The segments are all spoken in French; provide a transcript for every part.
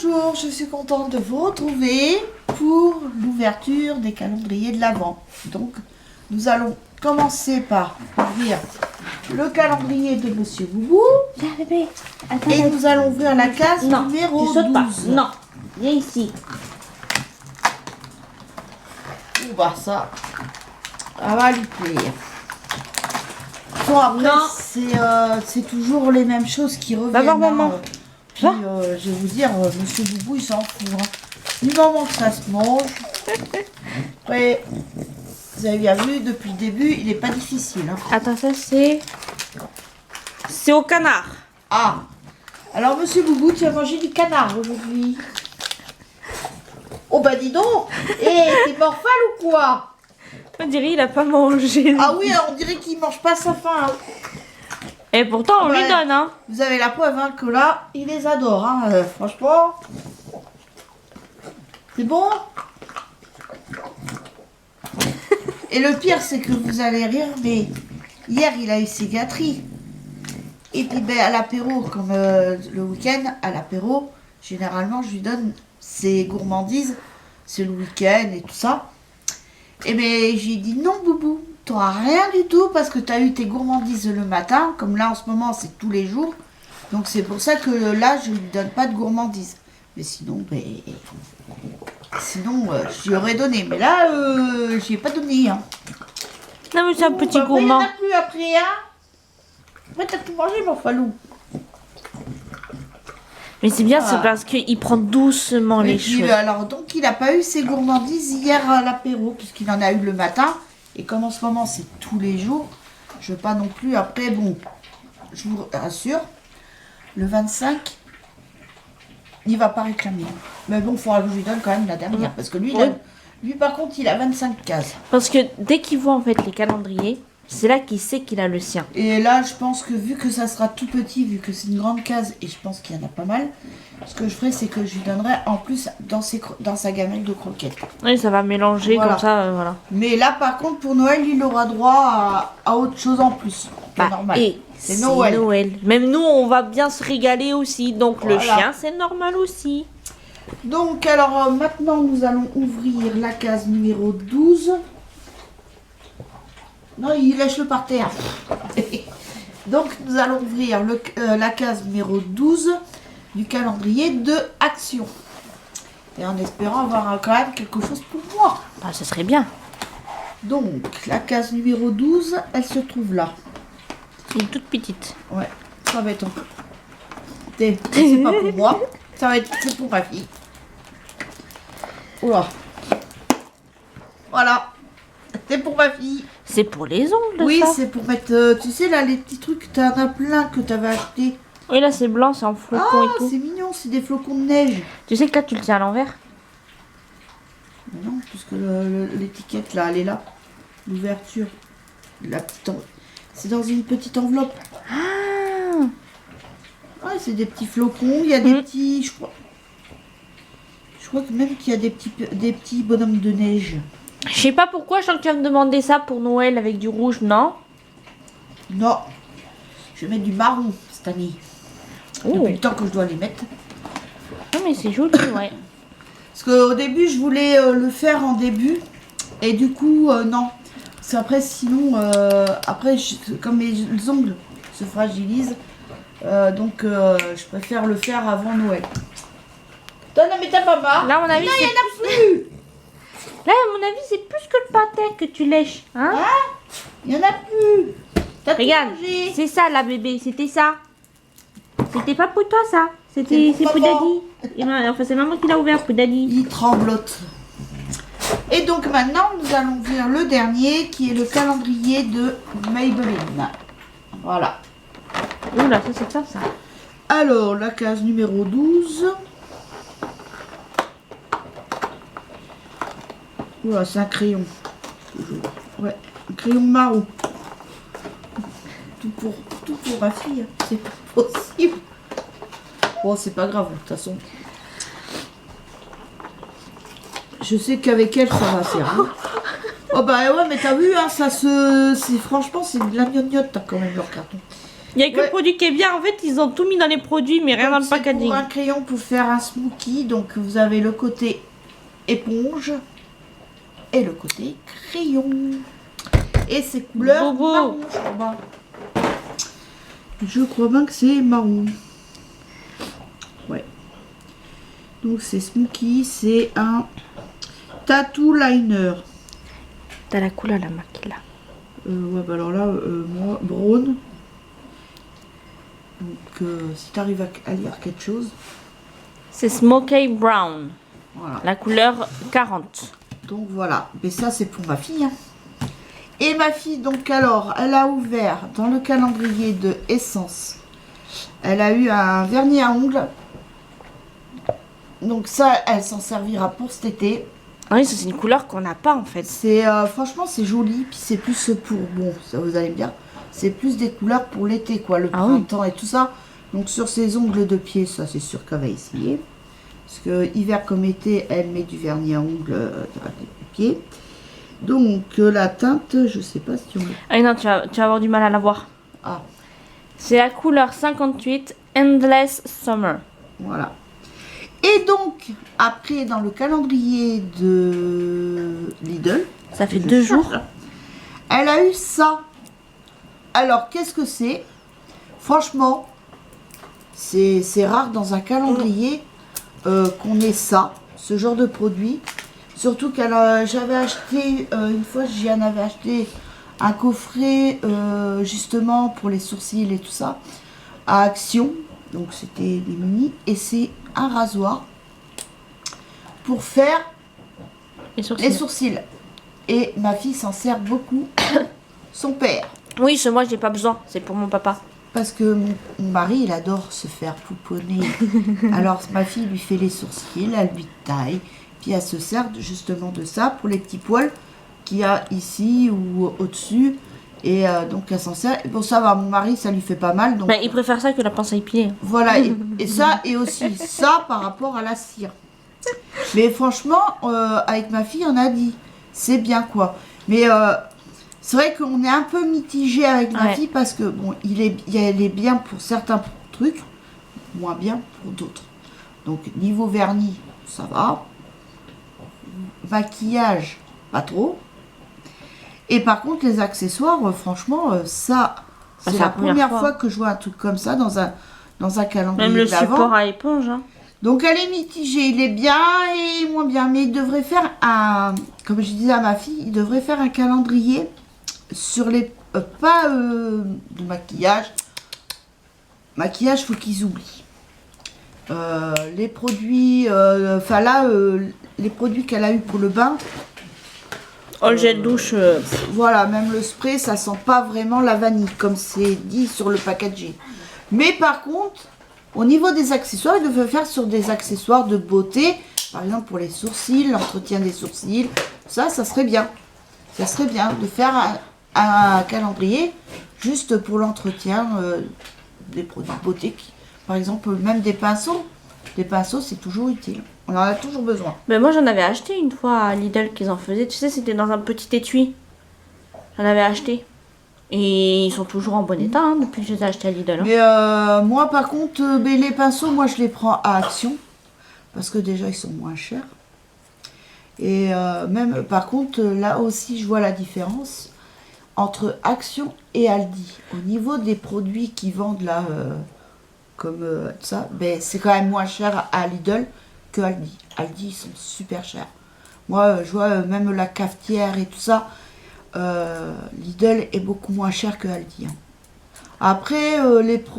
Bonjour, je suis contente de vous retrouver pour l'ouverture des calendriers de l'Avent. Donc, nous allons commencer par ouvrir le calendrier de Monsieur Boubou. Viens bébé. Attends, Et nous allons ouvrir la case non, numéro tu sautes 12. pas. Non, viens ici. Ouh, bah ça va lui plaire. Bon, après, c'est toujours les mêmes choses qui reviennent. Va voir maman. Puis, je vais vous dire, Monsieur Boubou, il s'en fout. Hein. Du moment que ça se mange. Après, vous avez bien vu, depuis le début, il n'est pas difficile. Hein. Attends, ça c'est... C'est au canard. Ah, alors Monsieur Boubou, tu as mangé du canard aujourd'hui. Oh bah dis donc. T'es morphale ou quoi? On dirait il a pas mangé. Ah oui, on dirait qu'il mange pas sa faim. Hein. Et pourtant on lui donne, hein. Vous avez la preuve hein, que là, il les adore. Hein, franchement. C'est bon? Et le pire, c'est que vous allez rire, mais hier, il a eu ses gâteries. Et puis, ben, à l'apéro, comme le week-end, à l'apéro, généralement, je lui donne ses gourmandises. C'est le week-end et tout ça. Et ben, j'ai dit non, Boubou, t'auras rien du tout parce que t'as eu tes gourmandises le matin. Comme là, en ce moment, c'est tous les jours. Donc, c'est pour ça que là, je lui donne pas de gourmandises. Mais sinon, ben... Sinon, je lui aurais donné. Mais là, je lui ai pas donné. Hein. Non mais c'est un petit gourmand. Il n'y en a plus après, hein. Après, t'as tout mangé, mon falou. Mais c'est bien, c'est parce qu'il prend doucement les puis, choses. alors, donc, il n'a pas eu ses gourmandises hier à l'apéro, puisqu'il en a eu le matin. Et comme en ce moment, c'est tous les jours, je veux pas non plus. Après, bon, je vous rassure, le 25, il va pas réclamer. Mais bon, il faudra que je lui donne quand même la dernière. Parce que lui, lui, par contre, il a 25 cases. Parce que dès qu'il voit en fait les calendriers, c'est là qu'il sait qu'il a le sien. Et là, je pense que vu que ça sera tout petit, vu que c'est une grande case, et je pense qu'il y en a pas mal, ce que je ferai, c'est que je lui donnerai en plus dans sa gamelle de croquettes. Oui, ça va mélanger Voilà. comme ça, voilà. Mais là, par contre, pour Noël, il aura droit à autre chose en plus. C'est normal. Et C'est Noël. Même nous, on va bien se régaler aussi. Donc le Voilà. chien, c'est normal aussi. Donc, alors, maintenant, nous allons ouvrir la case numéro 12. Non, il lèche-le par terre. Donc, nous allons ouvrir la case numéro 12 du calendrier de Action. Et en espérant avoir quand même quelque chose pour moi. Ah, ça serait bien. Donc, la case numéro 12, elle se trouve là. Une toute petite. Ouais, ça va être encore. C'est pas pour moi. C'est pour ma fille. Oula. Voilà. C'est pour ma fille. C'est pour les ongles, Oui, ça. c'est pour mettre, tu sais, là, les petits trucs, t'en as plein que t'avais acheté. Oui, là, c'est blanc, c'est en flocons Ah, et tout. c'est mignon, c'est des flocons de neige. Tu sais que là, tu le tiens à l'envers. Mais non, puisque l'étiquette, là, elle est là. L'ouverture. La petite C'est dans une petite enveloppe. Ah. Ouais, c'est des petits flocons, il y a des petits, je crois que même qu'il y a des petits bonhommes de neige. Je sais pas pourquoi, je sens que tu vas me demander ça pour Noël avec du rouge, non? Non, je vais mettre du marron cette année. Oh. Depuis le temps que je dois les mettre. Non, mais c'est joli, ouais. Parce qu'au début, je voulais le faire en début. Et du coup, non. Parce qu'après, sinon, comme mes ongles se fragilisent, donc je préfère le faire avant Noël. Donne à ta maman. Là, à mon avis, Non, il n'y c'est... en a plus. Là, à mon avis, c'est plus que le pâté que tu lèches, hein? Il n'y en a plus. T'as tout Regarde, mangé. c'est ça, la bébé, c'était ça. C'était pas pour toi, ça. C'est C'est pour pour maman. Daddy. Enfin, c'est maman qui l'a ouvert pour Daddy. Il tremblote. Et donc maintenant, nous allons ouvrir le dernier qui est le calendrier de Maybelline. Voilà. Oula, ça, c'est ça, ça. Alors, la case numéro 12. Oula, c'est un crayon. Ouais, un crayon marron. Tout pour ma fille. C'est pas possible. Bon, c'est pas grave, de toute façon. Je sais qu'avec elle, ça va faire. Hein. Oh bah ouais, mais t'as vu, hein, franchement, c'est de la gnognotte, t'as quand même leur carton. Il y a que Ouais. le produit qui est bien. En fait, ils ont tout mis dans les produits, mais rien dans le Donc, c'est packaging. pour un crayon pour faire un smoky. Donc vous avez le côté éponge et le côté crayon. Et c'est couleur Bobo. marron, je crois. Je crois bien que c'est marron. Ouais. Donc c'est smoky, c'est un tattoo liner. T'as la couleur, la marque là. Ouais, bah alors là, moi, brown. Donc si tu arrives à lire quelque chose, C'est Smoky Brown. voilà. La couleur 40. Donc voilà, mais ça c'est pour ma fille. Hein. Et ma fille, donc alors, elle a ouvert dans le calendrier de Essence. Elle a eu un vernis à ongles. Donc ça, elle s'en servira pour cet été. Ah oui, ça c'est une couleur qu'on n'a pas en fait. C'est franchement c'est joli, puis c'est plus pour bon, ça vous allez bien. C'est plus des couleurs pour l'été quoi, le Ah oui. printemps et tout ça. Donc sur ses ongles de pied, ça c'est sûr qu'elle va essayer. Parce que hiver comme été, elle met du vernis à ongles dans les pieds. Donc la teinte, je sais pas si on... Ah non, tu vas avoir du mal à la voir. Ah, C'est la couleur 58 Endless Summer. voilà. Et donc, après, dans le calendrier de Lidl, Ça fait je 2 cherche, jours. là, elle a eu ça. Alors, qu'est-ce que c'est? Franchement, c'est rare dans un calendrier qu'on ait ça, ce genre de produit. Surtout que j'avais acheté, une fois j'y en avais acheté un coffret justement pour les sourcils et tout ça, à Action. Donc c'était des mini. Et c'est un rasoir pour faire Les sourcils. les sourcils. Et ma fille s'en sert beaucoup pour son père. Oui, ce moi j'ai pas besoin. C'est pour mon papa. Parce que mon mari, il adore se faire pouponner. Alors ma fille lui fait les sourcils, elle lui taille. Puis elle se sert justement de ça pour les petits poils qu'il y a ici ou au-dessus. Et donc elle s'en sert. Bon ça va, mon mari, ça lui fait pas mal. Donc Bah, il préfère ça que la pince à épiler. voilà, et ça, et aussi ça par rapport à la cire. Mais franchement, avec ma fille, on a dit, c'est bien quoi. Mais c'est vrai qu'on est un peu mitigé avec ma Ouais. fille parce que bon, elle est bien pour certains trucs, moins bien pour d'autres. Donc niveau vernis, ça va. Maquillage, pas trop. Et par contre, les accessoires, franchement, ça, Bah, c'est la première fois que je vois un truc comme ça dans un calendrier Même le de l'Avent. support à éponge. Hein. Donc elle est mitigée, il est bien et moins bien, mais il devrait faire un, comme je disais à ma fille, il devrait faire un calendrier sur les, pas de maquillage. Maquillage, faut qu'ils oublient. Les produits, enfin là, les produits qu'elle a eu pour le bain, Oh, le gel douche. voilà, même le spray, ça sent pas vraiment la vanille, comme c'est dit sur le packaging. Mais par contre, au niveau des accessoires, il devrait faire sur des accessoires de beauté, par exemple pour les sourcils, l'entretien des sourcils, ça serait bien. Ça serait bien de faire un calendrier juste pour l'entretien des produits de beauté. Par exemple, même des pinceaux. Des pinceaux, c'est toujours utile. On en a toujours besoin. Mais moi j'en avais acheté une fois à Lidl qu'ils en faisaient. Tu sais, c'était dans un petit étui. J'en avais acheté. Et ils sont toujours en bon état hein, depuis que je les ai achetés à Lidl. Hein. Mais moi, par contre, les pinceaux, moi, je les prends à Action. Parce que déjà, ils sont moins chers. Et même, par contre, là aussi, je vois la différence entre Action et Aldi. Au niveau des produits qui vendent là, comme ça, ben, c'est quand même moins cher à Lidl que Aldi. Aldi, ils sont super chers. Moi, je vois même la cafetière et tout ça. Lidl est beaucoup moins cher que Aldi. Hein. Après,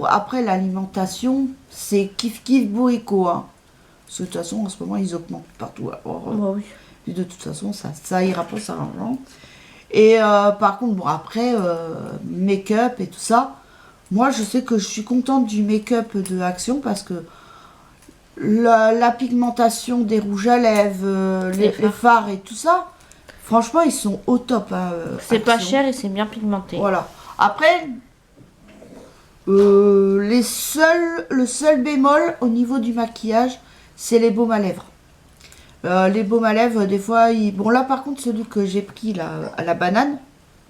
après l'alimentation, c'est kiff kiff bourrico. Hein. Parce que de toute façon, en ce moment, ils augmentent partout. Alors, Bah oui. puis de toute façon, ça ira pas s'arrangeant. Et par contre, bon, après, make-up et tout ça, moi, je sais que je suis contente du make-up de Action parce que la pigmentation des rouges à lèvres, les fards et tout ça, franchement, ils sont au top. Hein, C'est pas Action. cher et c'est bien pigmenté. Voilà. Après, le seul bémol au niveau du maquillage, c'est les baumes à lèvres. Les baumes à lèvres, des fois, bon là par contre, celui que j'ai pris là, à la banane,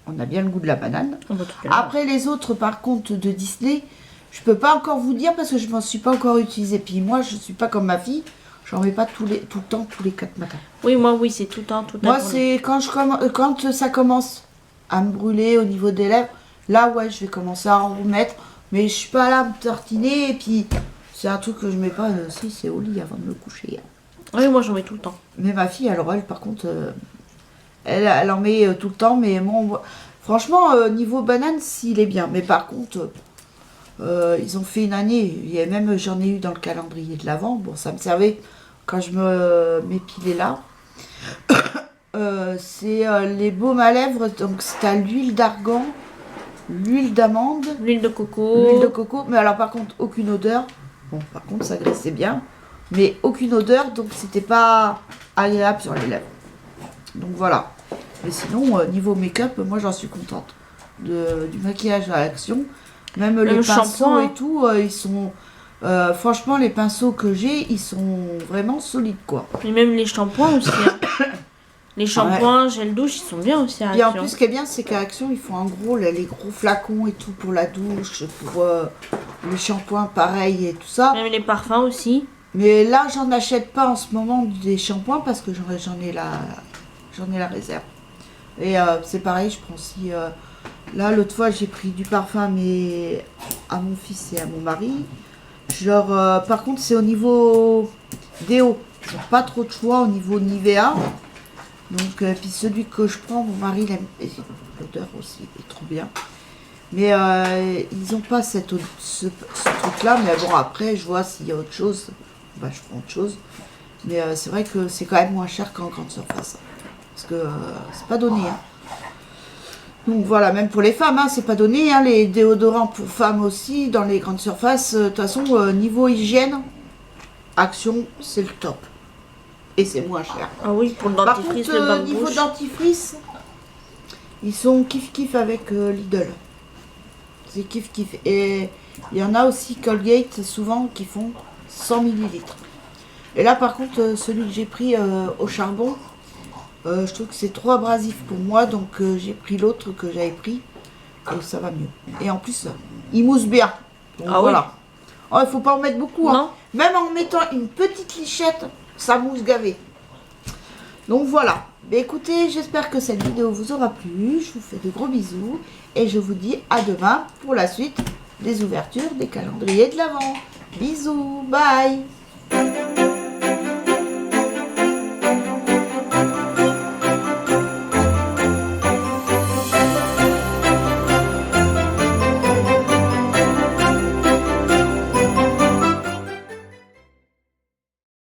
On a bien le goût de la banane. On va tout faire. Après les autres, par contre, de Disney, je peux pas encore vous dire parce que je m'en suis pas encore utilisé. Puis moi, je suis pas comme ma fille. J'en mets pas tout le temps, tous les 4 matins. Oui, moi, oui, c'est tout le temps, toute la Moi, journée. c'est quand ça commence à me brûler au niveau des lèvres. Là, ouais, je vais commencer à en remettre. Mais je suis pas là à me tartiner. Et puis, c'est un truc que je mets pas. Si, c'est au lit avant de me coucher. Oui, moi, j'en mets tout le temps. Mais ma fille, alors elle, par contre, elle en met tout le temps. Mais bon, franchement, niveau banane, s'il est bien. Mais par contre, ils ont fait une année. Et même, j'en ai eu dans le calendrier de l'Avent. Bon, ça me servait quand je m'épilais là. C'est les baumes à lèvres. Donc, c'est à l'huile d'argan, l'huile d'amande, L'huile de coco. l'huile de coco. Mais alors, par contre, aucune odeur. Bon, par contre, ça graissait bien. Mais aucune odeur. Donc, c'était pas agréable sur les lèvres. Donc, voilà. Mais sinon, niveau make-up, moi, j'en suis contente. Du maquillage à l'action. Même les le pinceaux shampoing, et tout, ils sont... franchement, les pinceaux que j'ai, ils sont vraiment solides, quoi. Et même les shampoings aussi. Hein. Les shampoings, gel douche, ils sont bien aussi à Et en Action. plus, ce qui est bien, c'est qu'à Action, ils font en gros les gros flacons et tout pour la douche, pour le shampoing, pareil, et tout ça. Même les parfums aussi. Mais là, j'en achète pas en ce moment des shampoings parce que j'en ai la réserve. Et c'est pareil, je prends aussi... là, l'autre fois, j'ai pris du parfum, mais à mon fils et à mon mari. Genre, par contre, c'est au niveau déo. Ils n'ont pas trop de choix au niveau Nivea. Donc, puis celui que je prends, mon mari, il aime. Et l'odeur aussi est trop bien. Mais ils n'ont pas ce truc-là. Mais bon, après, je vois s'il y a autre chose. Bah, je prends autre chose. Mais c'est vrai que c'est quand même moins cher qu'en grande surface. Parce que c'est pas donné. Hein. Donc voilà, même pour les femmes, hein, c'est pas donné. Hein, les déodorants pour femmes aussi, dans les grandes surfaces. De toute façon, niveau hygiène, Action, c'est le top. Et c'est moins cher. Ah oui, pour le Par dentifrice, contre, le bain de niveau bouche. dentifrice, ils sont kiff-kiff avec Lidl. C'est kiff-kiff. Et il y en a aussi Colgate, souvent, qui font 100 millilitres. Et là, par contre, celui que j'ai pris au charbon, je trouve que c'est trop abrasif pour moi, donc j'ai pris l'autre que j'avais pris et ça va mieux. Et en plus, il mousse bien. Donc, Ah voilà. Oh, il faut pas en mettre beaucoup. Hein. Non. Même en mettant une petite lichette, ça mousse gavé. Donc voilà. Mais écoutez, j'espère que cette vidéo vous aura plu. Je vous fais de gros bisous et je vous dis à demain pour la suite des ouvertures des calendriers de l'Avent. Bisous, bye.